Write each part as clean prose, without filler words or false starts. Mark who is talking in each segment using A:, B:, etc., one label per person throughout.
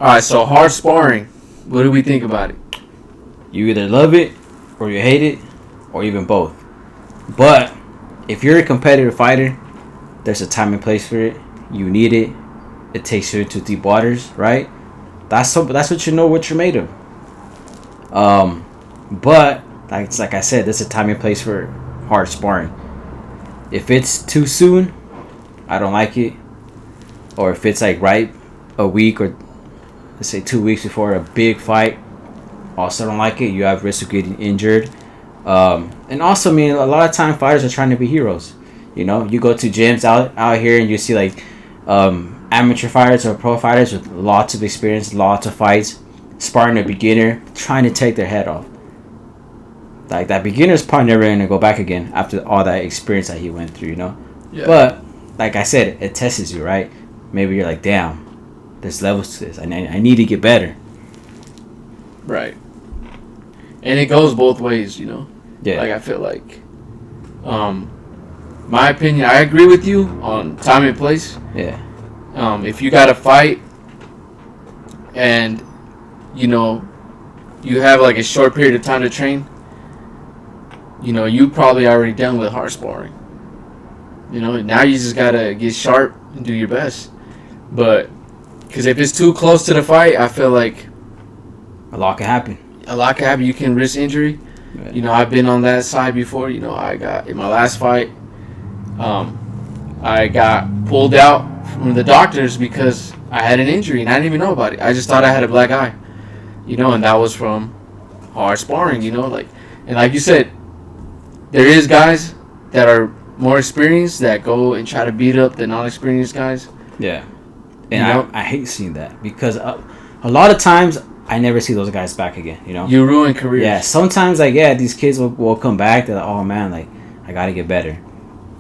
A: All right, so hard sparring. What do we think about it?
B: You either love it or you hate it, or even both. But if you're a competitive fighter, there's a time and place for it. You need it. It takes you to deep waters, right? That's what you know what you're made of. But like I said, there's a time and place for hard sparring. If it's too soon, I don't like it. Or if it's like right a week or let's say 2 weeks before a big fight, also don't like it. You have risk of getting injured. And also, I mean, a lot of time fighters are trying to be heroes. You know, you go to gyms out here and you see like amateur fighters or pro fighters with lots of experience, lots of fights, sparring a beginner, trying to take their head off. Like, that beginner's probably never going to go back again after all that experience that he went through, you know? Yeah. But, like I said, it tests you, right? Maybe you're like, damn, there's levels to this. I need to get better.
A: Right. And it goes both ways, you know?
B: Yeah.
A: Like, I feel like, my opinion, I agree with you on time and place.
B: Yeah.
A: If you got to fight and, you know, you have like a short period of time to train, you know, you probably already done with hard sparring. You know, now you just got to get sharp and do your best. But, because if it's too close to the fight, I feel like
B: a lot can happen.
A: You can risk injury. Right. You know, I've been on that side before. You know, I got, in my last fight, I got pulled out from the doctors because I had an injury and I didn't even know about it. I just thought I had a black eye. You know, and that was from hard sparring, you know, like, and like you said, there is guys that are more experienced that go and try to beat up the non-experienced guys.
B: Yeah. And I hate seeing that because a lot of times I never see those guys back again, you know?
A: You ruin careers.
B: Yeah, sometimes, like, yeah, these kids will come back. They're like, oh, man, like, I got to get better.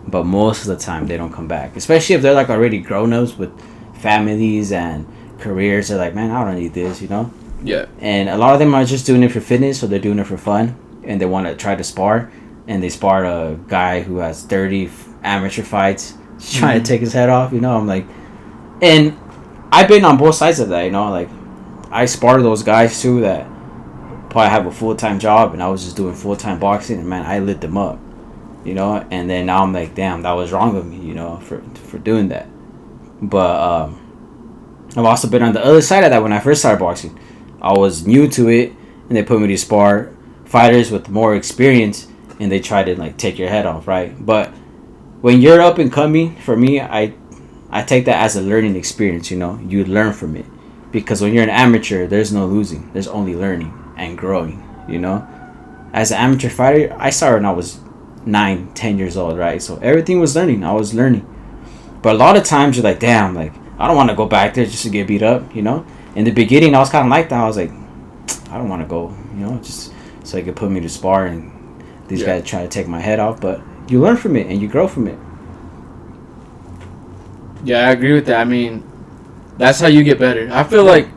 B: But most of the time, they don't come back. Especially if they're, like, already grown-ups with families and careers. They're like, man, I don't need this, you know?
A: Yeah.
B: And a lot of them are just doing it for fitness, or they're doing it for fun. And they want to try to spar. And they spar a guy who has 30 amateur fights. Just trying to take his head off, you know? I'm like... And I've been on both sides of that, you know? Like, I spar those guys, too, that probably have a full-time job. And I was just doing full-time boxing. And, man, I lit them up. You know, and then now I'm like, damn, that was wrong of me, you know, for doing that. But I've also been on the other side of that when I first started boxing. I was new to it, and they put me to spar fighters with more experience, and they try to, like, take your head off, right? But when you're up and coming, for me, I take that as a learning experience, you know. You learn from it. Because when you're an amateur, there's no losing. There's only learning and growing, you know. As an amateur fighter, I started when I was 9-10 years old, right? So everything was learning. I was learning. But a lot of times you're like, damn, like, I don't want to go back there just to get beat up, you know? In the beginning, I was kind of like that. I was like, I don't want to go, you know, just so they could put me to spar and these guys try to take my head off. But you learn from it and you grow from it.
A: Yeah, I agree with that. I mean, that's how you get better. I feel like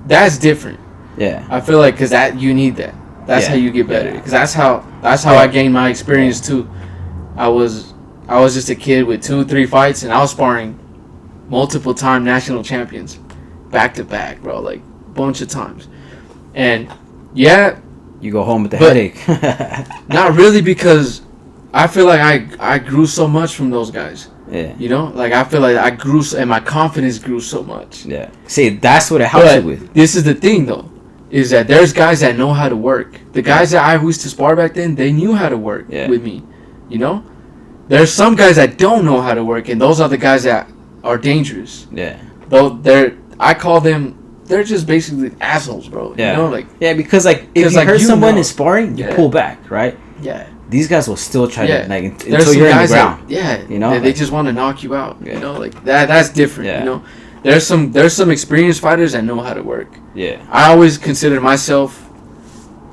A: that's different.
B: Yeah.
A: I feel like because that you need that. That's how you get better. Because that's how I gained my experience too. I was just a kid with 2-3 fights, and I was sparring multiple time national champions, back to back, bro, like bunch of times. And
B: you go home with the headache.
A: Not really, because I feel like I grew so much from those guys.
B: Yeah.
A: You know, like I feel like I grew and my confidence grew so much.
B: Yeah. See, that's what it helps you with.
A: This is the thing though. Is that there's guys that know how to work. The guys that I used to spar back then, they knew how to work with me. You know? There's some guys that don't know how to work, and those are the guys that are dangerous.
B: Yeah.
A: Though I call them, they're just basically assholes, bro.
B: Yeah.
A: You know, like,
B: yeah, because like if you hurt someone in sparring, you pull back, right?
A: Yeah.
B: These guys will still try to like
A: there's
B: until you're in the
A: ground.
B: You know,
A: they just want to knock you out. You know, like that's different.
B: Yeah.
A: You know, there's some experienced fighters that know how to work.
B: Yeah.
A: I always consider myself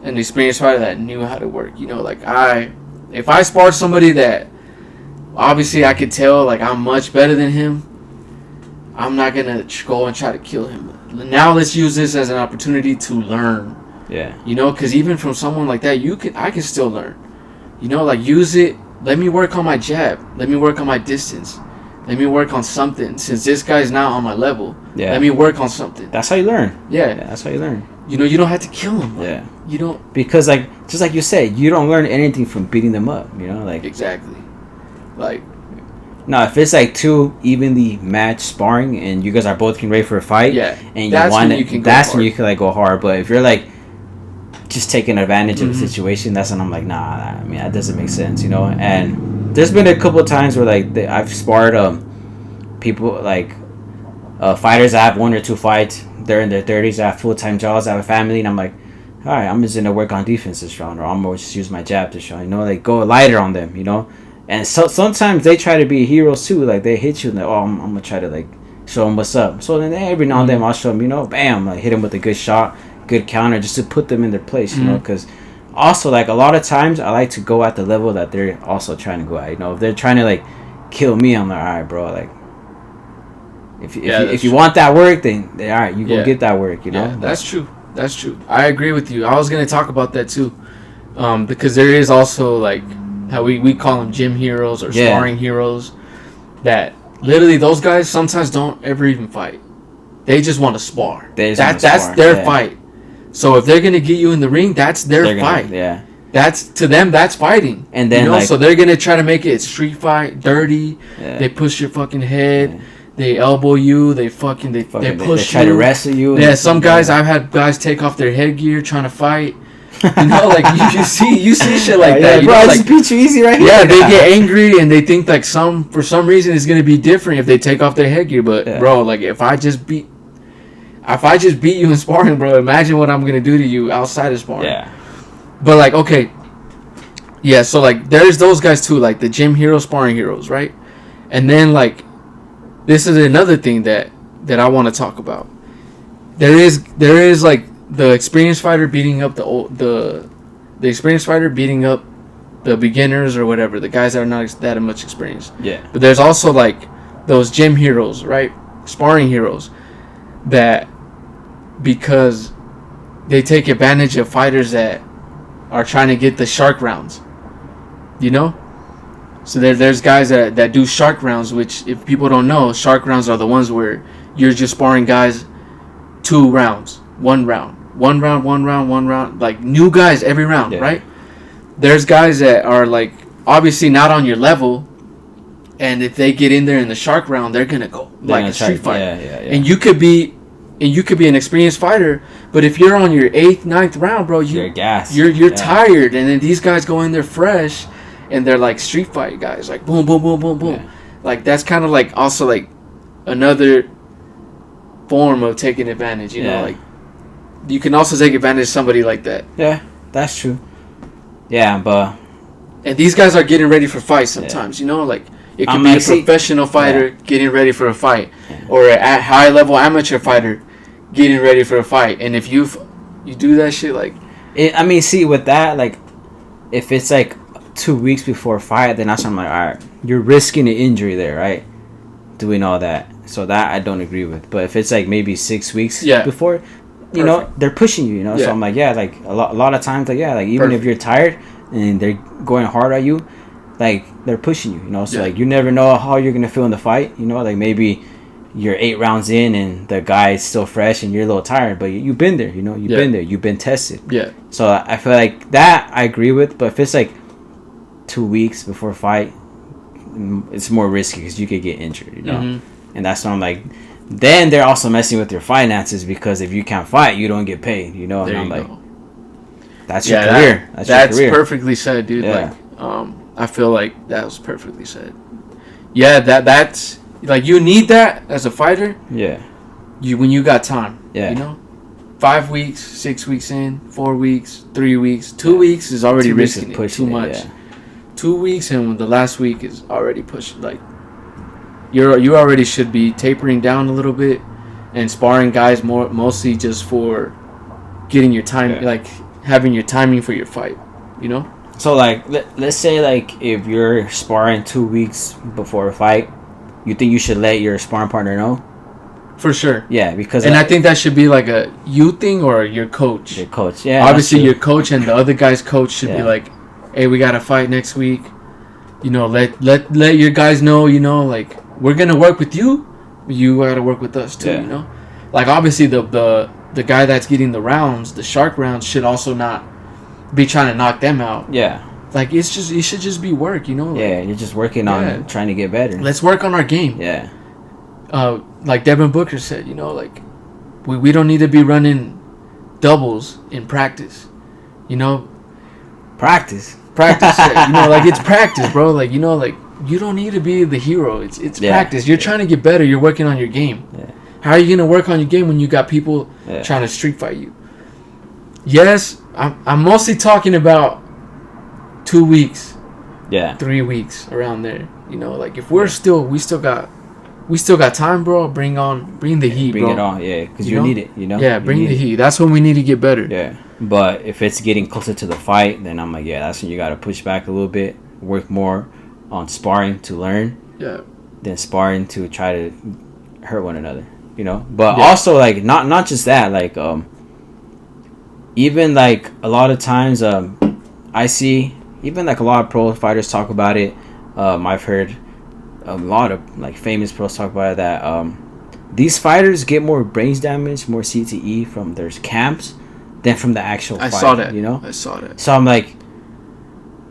A: an experienced fighter that knew how to work. You know, like if I sparred somebody that obviously I could tell like I'm much better than him, I'm not gonna go and try to kill him. Now let's use this as an opportunity to learn.
B: Yeah.
A: You know, because even from someone like that, I can still learn. You know, like use it. Let me work on my jab. Let me work on my distance. Let me work on something. Since this guy's not on my level, let me work on something.
B: That's how you learn.
A: Yeah,
B: that's how you learn.
A: You know, you don't have to kill him.
B: Yeah.
A: You don't.
B: Because, like, just like you said, you don't learn anything from beating them up, you know? Like,
A: exactly. Like,
B: no, if it's like 2 evenly matched sparring and you guys are both getting ready for a fight, and
A: that's
B: when
A: you can
B: like go hard. But if you're like just taking advantage of the situation, that's when I'm like, nah, I mean, that doesn't make sense, you know? And there's been a couple of times where like I've sparred people like fighters that have 1 or 2 fights. They're in their 30s, they have full-time jobs, they have a family, and I'm like, all right, I'm just gonna work on defense this round, or I'm gonna just use my jab this round, you know, like go lighter on them, you know. And so sometimes they try to be heroes too, like they hit you and like, oh, I'm gonna try to like show them what's up. So then every now and then I'll show them, you know, bam, like hit them with a good shot, good counter, just to put them in their place, you know. Because also, like, a lot of times I like to go at the level that they're also trying to go at, you know. If they're trying to like kill me, I'm like, all right, bro, like if you want that work, then all right, you go get that work, you know.
A: Yeah, that's true. That's true. I agree with you. I was gonna talk about that too, because there is also like how we call them gym heroes or sparring heroes, that literally those guys sometimes don't ever even fight. They just want to spar. That's their fight. So if they're gonna get you in the ring, that's their fight. That's to them. That's fighting. And then, you know, like, so they're gonna try to make it street fight, dirty. They push your fucking head. They elbow you. They push you.
B: They try to wrestle you.
A: Yeah, some guys, I've had guys take off their headgear trying to fight. You know, like you see shit like that.
B: Bro,
A: you know,
B: I
A: like,
B: just beat you easy right here.
A: Yeah, they get angry and they think like for some reason it's gonna be different if they take off their headgear. But bro, like if I just beat you in sparring, bro, imagine what I'm gonna do to you outside of sparring.
B: Yeah.
A: But like, okay, yeah. So like, there's those guys too, like the gym heroes, sparring heroes, right? And then like, this is another thing that I want to talk about. There is like the experienced fighter beating up the experienced fighter beating up the beginners or whatever, the guys that are not that much experienced.
B: Yeah.
A: But there's also like those gym heroes, right? Sparring heroes that, because they take advantage of fighters that are trying to get the shark rounds, you know? So there's guys that do shark rounds, which if people don't know, shark rounds are the ones where you're just sparring guys 2 rounds, 1 round, like new guys every round, right? There's guys that are like obviously not on your level, and if they get in there in the shark round, they're gonna go like a street fight. And you could be an experienced fighter, but if you're on your 8th, 9th round, bro, you're gassed. You're tired, and then these guys go in there fresh. And they're like street fight guys, like boom, boom, boom, boom, boom. Yeah. Like that's kind of like also like another form of taking advantage. You know, like you can also take advantage of somebody like that.
B: Yeah, that's true. Yeah, but
A: and these guys are getting ready for fights sometimes. You know, like it could be a professional fighter getting ready for a fight, or a high level amateur fighter getting ready for a fight. And if you do that shit, like
B: see with that, like if it's like 2 weeks before a fight, then that's when I'm like, all right, you're risking an injury there, right? Doing all that. So that I don't agree with. But if it's like maybe 6 weeks before, you know, they're pushing you, you know? So I'm like, like a lot of times, like, like even if you're tired and they're going hard at you, like they're pushing you, you know? So like you never know how you're going to feel in the fight, you know? Like maybe you're 8 rounds in and the guy's still fresh and you're a little tired, but you've been there, you know? You've been there. You've been tested. Yeah. So I feel like that I agree with. But if it's like 2 weeks before a fight, it's more risky because you could get injured, you know. And that's when I'm like, then they're also messing with your finances, because if you can't fight, you don't get paid, you know. And I'm like, that's your career.
A: That's perfectly said, dude. Like, I feel like that was perfectly said. Yeah, that's like, you need that as a fighter. Yeah. When you got time. Yeah. You know, 5 weeks, 6 weeks in, 4 weeks, 3 weeks, 2 weeks is already risking it too much. 2 weeks, and the last week is already pushed. Like you already should be tapering down a little bit and sparring guys mostly just for getting your time, like having your timing for your fight, you know.
B: So like let's say like if you're sparring 2 weeks before a fight, you think you should let your sparring partner know?
A: For sure.
B: Yeah, because
A: I think that should be like a you thing or your coach.
B: Your coach, yeah.
A: Obviously, your coach and the other guy's coach should be like, hey, we got a fight next week. You know, let your guys know, you know, like, we're gonna work with you. You gotta work with us too.
B: Yeah.
A: You know, like obviously the guy that's getting the rounds, the shark rounds, should also not be trying to knock them out.
B: Yeah.
A: Like it should just be work. You know. Like,
B: Yeah, you're just working on trying to get better.
A: Let's work on our game.
B: Yeah.
A: Like Devin Booker said, you know, like we don't need to be running doubles in practice. You know.
B: Practice.
A: Yeah, you know, like it's practice, bro. Like, you know, like you don't need to be the hero. It's practice. You're trying to get better. You're working on your game.
B: Yeah.
A: How are you gonna work on your game when you got people trying to street fight you? Yes, I'm mostly talking about 2 weeks.
B: Yeah.
A: 3 weeks around there. You know, like if we still got time, bro. Bring the heat,
B: bring
A: bro.
B: it on, yeah, because you need it. You know.
A: Yeah, bring the heat. That's when we need to get better.
B: Yeah. But if it's getting closer to the fight, then I'm like, yeah, that's when you got to push back a little bit, work more on sparring to learn, than sparring to try to hurt one another, you know. But also, like, not just that, like, even like a lot of times, I see even like a lot of pro fighters talk about it. I've heard a lot of like famous pros talk about it, that these fighters get more brains damage, more CTE from their camps than from the actual fight. I saw that. You know?
A: I saw that.
B: So I'm like...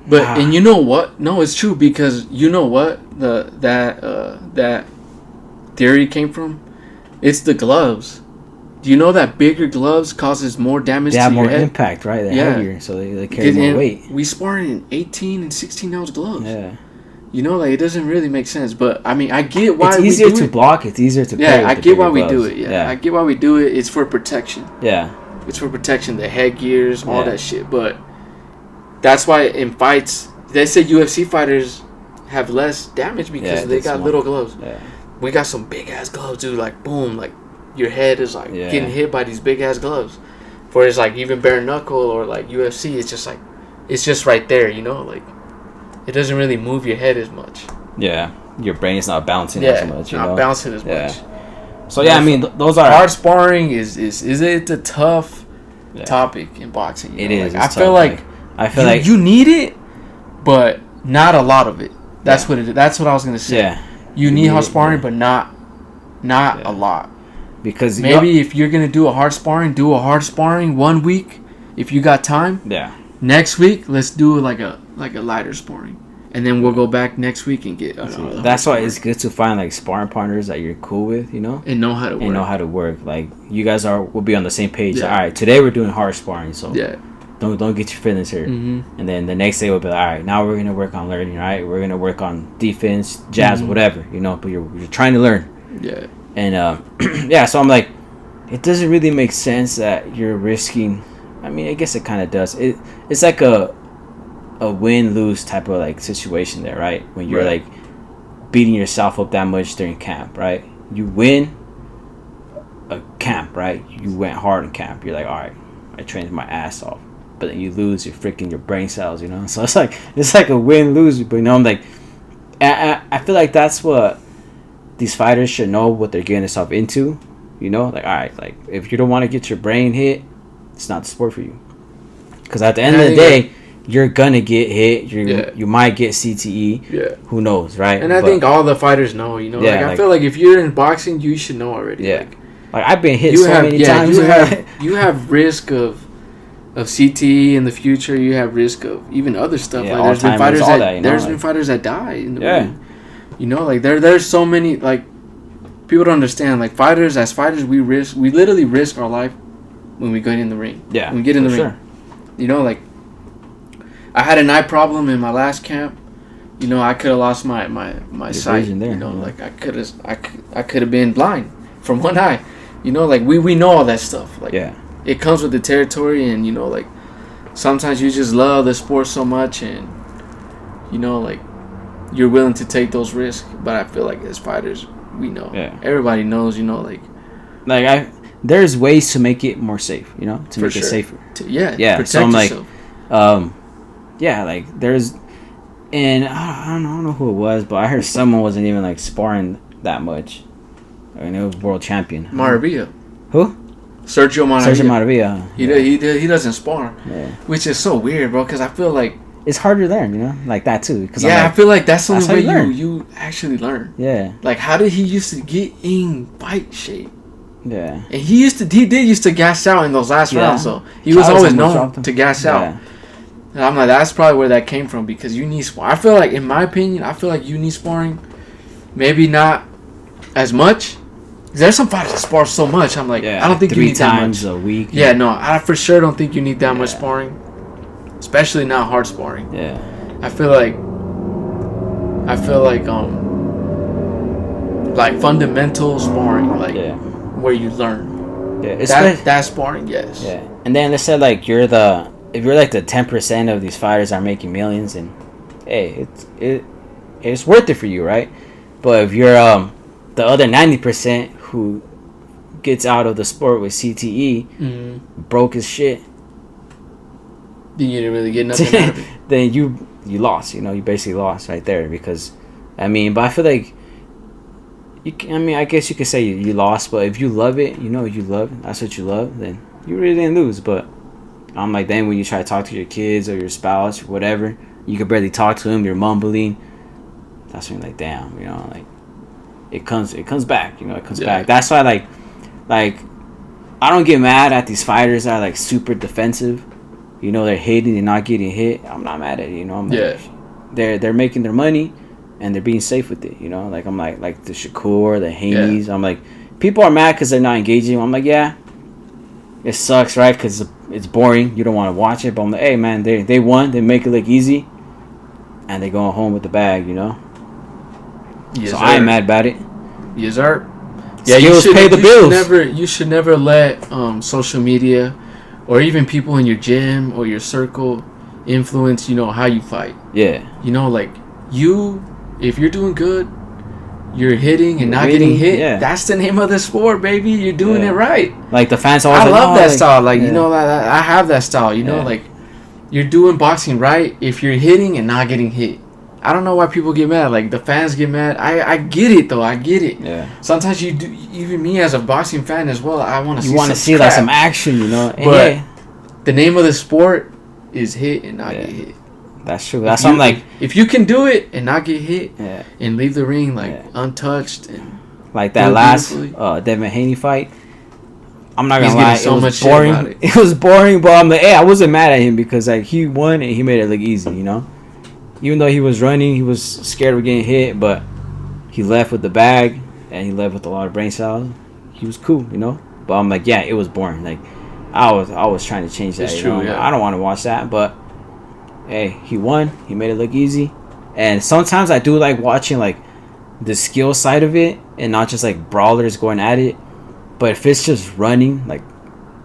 A: But, and you know what? No, it's true, because you know what that theory came from? It's the gloves. Do you know that bigger gloves causes more damage to your head? They have more
B: impact, right? They're heavier, so they carry more weight.
A: We spar in 18 and 16-ounce gloves.
B: Yeah.
A: You know, like, it doesn't really make sense. But, I mean, I get why
B: it's easier to block. It's easier to play.
A: Yeah, I get why we do it. Yeah, I get why we do it. It's for protection.
B: Yeah.
A: It's for protection, the headgears, all that shit. But that's why in fights, they say UFC fighters have less damage because they got little gloves. Yeah. We got some big ass gloves, dude. Like, boom, like your head is like getting hit by these big ass gloves. For it's like even bare knuckle or like UFC, it's just like it's just right there, you know, like it doesn't really move your head as much.
B: Yeah, your brain is not bouncing as much.
A: Not bouncing as much.
B: So I mean, those are
A: hard sparring. Is it a tough topic in boxing?
B: It is.
A: Like, I feel like you need it, but not a lot of it. That's what it is. That's what I was gonna say. Yeah, you need hard sparring, but not a lot.
B: Because
A: maybe if you're gonna do a hard sparring 1 week if you got time.
B: Yeah.
A: Next week, let's do like a lighter sparring. And then we'll go back next week and get.
B: That's why it's good to find like sparring partners that you're cool with, you know,
A: and know how to work.
B: Like you guys will be on the same page. Like, all right, today we're doing hard sparring, so don't get your feelings hurt. Mm-hmm. And then the next day we'll be like, all right, now we're gonna work on learning. Right, we're gonna work on defense, jabs, whatever, you know. But you're trying to learn.
A: Yeah.
B: And so I'm like, it doesn't really make sense that you're risking. I mean, I guess it kind of does. It's like a win-lose type of like situation there, right? When you're like beating yourself up that much during camp, right? You win a camp, right? You went hard in camp. You're like, all right, I trained my ass off. But then you lose your brain cells, you know? So it's like a win-lose. But you know, I'm like, I feel like that's what these fighters should know what they're getting themselves into, you know? Like, all right, like if you don't want to get your brain hit, it's not the sport for you. Because at the end of the day, you're gonna get hit. You might get CTE. Yeah. Who knows, right?
A: And I think all the fighters know. You know, I feel like if you're in boxing, you should know already.
B: Yeah. Like I've been hit many times.
A: You have risk of CTE in the future. You have risk of even other stuff.
B: Yeah,
A: like there's been fighters that die in the ring. You know, like there's so many like people don't understand. Like as fighters, we literally risk our life when we get in the ring.
B: Yeah.
A: When we get in the ring. You know, like. I had an eye problem in my last camp. You know, I could have lost my sight. There, you know, like I could have been blind from one eye. You know, like we know all that stuff. Like it comes with the territory, and you know, like sometimes you just love the sport so much, and you know, like you're willing to take those risks. But I feel like as fighters, we know. Yeah. Everybody knows. You know, like
B: there's ways to make it more safe. You know, to make it safer.
A: Protect
B: so I'm
A: yourself.
B: Like, yeah, like there's, and I don't know who it was, but I heard someone wasn't even like sparring that much. I mean, it was world champion.
A: Maravilla.
B: Who?
A: Sergio Maravilla.
B: He
A: doesn't spar, which is so weird, bro. Because I feel like
B: it's harder to learn, you know, like that too. Cause
A: yeah,
B: like,
A: I feel like that's the only way
B: learn.
A: you actually learn.
B: Yeah.
A: Like, how did he used to get in fight shape?
B: Yeah.
A: And he did used to gas out in those last rounds, so he was always known to gas out. And I'm like, that's probably where that came from, because you need sparring. I feel like, in my opinion, you need sparring. Maybe not as much. There's some fighters that spar so much. I'm like, I don't think you need that much.
B: 3 times a week.
A: Yeah, no, I for sure don't think you need that much sparring, especially not hard sparring.
B: Yeah.
A: I feel like fundamental sparring, like where you learn.
B: Yeah,
A: that sparring, yes.
B: Yeah, and then let's say like if you're like the 10% of these fighters are making millions, and hey, it's worth it for you, right? But if you're the other 90% who gets out of the sport with CTE, broke as shit,
A: then you didn't really get nothing out of it.
B: Then you lost. You know, you basically lost right there, because but I feel like I guess you could say you lost, but if you love it, you know, that's what you love, then you really didn't lose. But I'm like, then when you try to talk to your kids or your spouse or whatever, you can barely talk to them, you're mumbling. That's when you're like, damn, you know, like it comes back, you know, it comes back. That's why like I don't get mad at these fighters that are like super defensive. You know, they're hating and not getting hit. I'm not mad at it, you know. I'm like, they're making their money and they're being safe with it, you know. Like I'm like the Shakur, the Haney's. I'm like, people are mad because they're not engaging. I'm like, yeah, it sucks, right? Because it's boring. You don't want to watch it. But I'm like, hey, man, they won. They make it look easy, and they going home with the bag, you know. Yes, so sir. I ain't mad about it.
A: Yes, sir.
B: Yeah, you should pay the bills.
A: You should never let social media or even people in your gym or your circle influence, you know, how you fight.
B: Yeah.
A: You know, like if you're doing good, you're hitting and not getting hit. Yeah. That's the name of the sport, baby. You're doing it right.
B: Like the fans always.
A: I love that style. Like you know, I have that style. You know, like you're doing boxing right if you're hitting and not getting hit. I don't know why people get mad. Like the fans get mad. I get it though. I get it.
B: Yeah.
A: Sometimes you do. Even me as a boxing fan as well. I want to.
B: You want to see like some action, you know.
A: But the name of the sport is hit and not get hit.
B: That's true. That's something like
A: if you can do it and not get hit and leave the ring like untouched and
B: like that last Devin Haney fight. I'm not gonna lie,
A: so
B: it was
A: much
B: boring.
A: Shit about
B: it was boring, but I'm like, hey, I wasn't mad at him because like he won and he made it look easy, you know. Even though he was running, he was scared of getting hit, but he left with the bag and he left with a lot of brain cells. He was cool, you know. But I'm like, yeah, it was boring. Like I was trying to change that.
A: It's true,
B: I don't want to watch that, but hey, he won. He made it look easy. And sometimes I do like watching like the skill side of it and not just like brawlers going at it. But if it's just running, like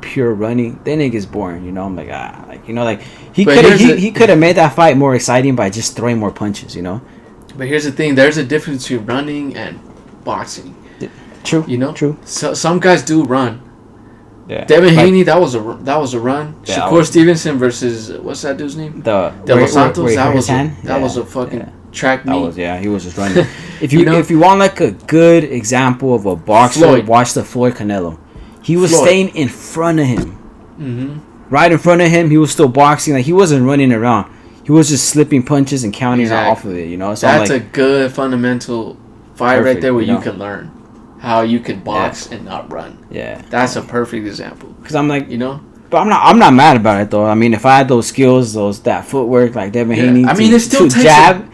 B: pure running, then it gets boring, you know. I'm like, like, you know, like he could have made that fight more exciting by just throwing more punches, you know.
A: But here's the thing: there's a difference between running and boxing.
B: True,
A: you know.
B: True.
A: So some guys do run.
B: Yeah.
A: Devin Haney, that was a run. Yeah, Shakur Stevenson versus what's that dude's name? De Los Santos. That was a fucking track meet.
B: He was just running. If you want like a good example of a boxer, watch the Floyd Canelo. He was staying in front of him. Mm-hmm. Right in front of him, he was still boxing. Like he wasn't running around. He was just slipping punches and counting off of it. You know, so
A: that's a good fundamental fight right there where you can learn how you can box and not run.
B: Yeah,
A: that's a perfect example.
B: Because I'm like,
A: you know,
B: but I'm not mad about it though. I mean, if I had those skills, that footwork, like Devin Haney,
A: I mean, it still takes
B: jab.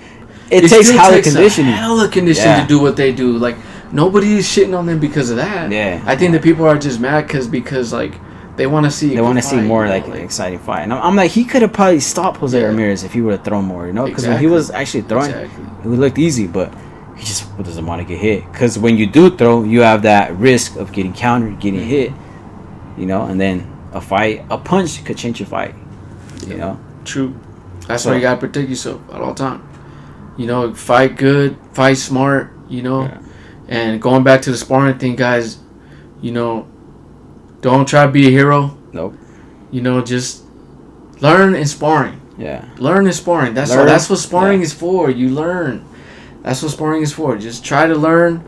B: It takes hella conditioning.
A: To do what they do. Like nobody is shitting on them because of that.
B: Yeah,
A: I think that people are just mad because like they want to see.
B: They want to see more like an exciting fight. And I'm like, he could have probably stopped Jose Ramirez if he would have thrown more. You know, because when he was actually throwing, it looked easy, but he just doesn't want to get hit. Because when you do throw, you have that risk of getting countered, getting hit. You know, and then a punch could change your fight. You know,
A: true. That's why you gotta protect yourself at all time. You know, fight good, fight smart. You know, and going back to the sparring thing, guys. You know, don't try to be a hero.
B: Nope.
A: You know, just learn in sparring.
B: Yeah.
A: Learn in sparring. That's what sparring is for. You learn. That's what sparring is for. Just try to learn.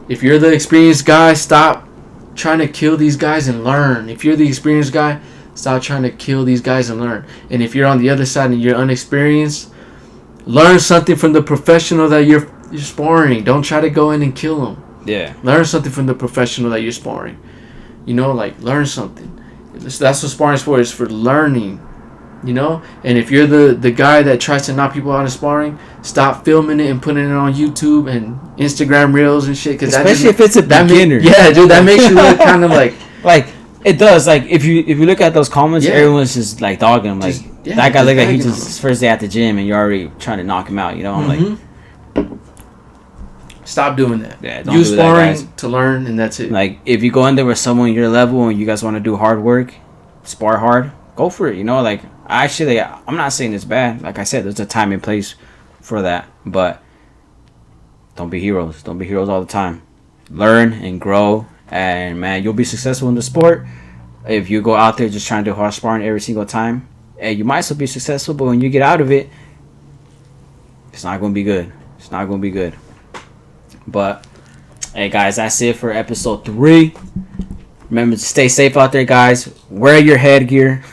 A: If you're the experienced guy, stop trying to kill these guys and learn. If you're the experienced guy, Stop trying to kill these guys and learn. And if you're on the other side and you're unexperienced, learn something from the professional that you're sparring. Don't try to go in and kill them.
B: Yeah.
A: Learn something from the professional that you're sparring. You know, like, learn something. That's what sparring for, is for learning. You know? And if you're the guy that tries to knock people out in sparring, stop filming it and putting it on YouTube and Instagram Reels and shit.
B: Especially if it's a beginner.
A: Yeah, dude, that makes you look kind of like...
B: Like, it does. Like, if you look at those comments, everyone's just, like, dogging him. Like, that guy looked like he just his first day at the gym and you're already trying to knock him out, you know? I'm like...
A: Stop doing that.
B: Yeah, don't
A: use
B: do
A: sparring
B: that, guys.
A: to learn, and that's it.
B: Like, if you go in there with someone your level and you guys want to do hard work, spar hard, go for it, you know? Like, actually, I'm not saying it's bad. Like I said, there's a time and place for that. But don't be heroes. Don't be heroes all the time. Learn and grow, and, man, you'll be successful in the sport. If you go out there just trying to do hard sparring every single time, and you might still be successful, but when you get out of it, it's not going to be good. It's not going to be good. But, hey, guys, that's it for episode 3. Remember to stay safe out there, guys. Wear your headgear.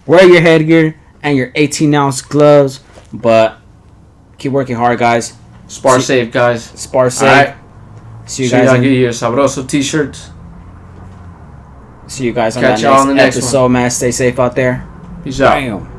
B: Wear your headgear and your 18-ounce gloves. But keep working hard, guys.
A: Spar safe, guys.
B: Spar safe.
A: All right.
B: See you guys.
A: I'll get you Sabroso t-shirts.
B: See you guys on
A: Catch
B: that
A: y'all on the next
B: episode, man. Stay safe out there.
A: Peace out.
B: Bam.